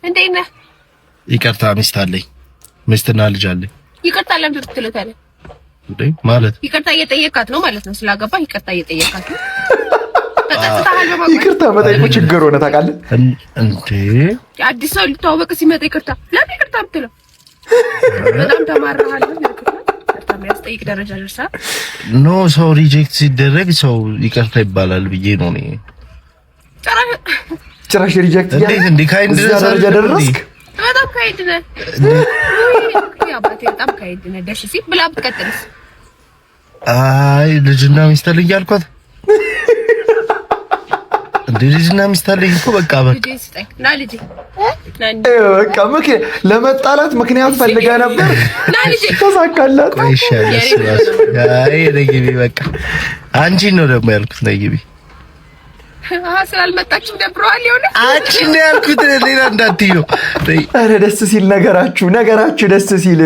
እንዴት ነህ? ይቅርታ ሚስት አለኝ። ሚስትና ልጅ አለኝ። ይቅርታ ለምን ትልታለህ? እንዴ ማለት ይቅርታ እየጠየቃት ነው ማለት ነው። ስላገባ ይቅርታ እየጠየቃት ነው። ይቅርታ መጠየቁ ችግር ሆነ ታውቃለህ እንዴ? አዲስ ሰው ሊተዋወቅ ሲመጣ ይቅርታ ለምን ይቅርታ ብትለው በጣም ተማረሃል። ይቅርታ የሚያስጠይቅ ደረጃ ደርሳ ኖ ሰው ሪጀክት ሲደረግ ሰው ይቅርታ ይባላል ብዬ ነው እኔ። ጭራሽ ሪጀክት እንዴ ካይንድ ደረጃ ደረስክ? በጣም ካይንድ ነህ። በጣም ካይንድ ነህ። ደስ ሲል ብላ ብትቀጥልስ? አይ ልጅና ሚስት አለኝ እያልኳት እንዴ ልጅና ሚስት አለኝ እኮ በቃ ልጅ ስጠኝ ና ልጅ በቃ ለመጣላት ምክንያት ፈልጋ ነበር። ና ልጅ ተሳካላት። አይ ነግቢ በቃ አንቺን ነው ደግሞ ያልኩት ነግቢ። ስላልመጣችሁ ደብረዋል ይሆነ አንቺን ነው ያልኩት ሌላ እንዳትዪ ነው። ኧረ ደስ ሲል ነገራችሁ ደስ ሲል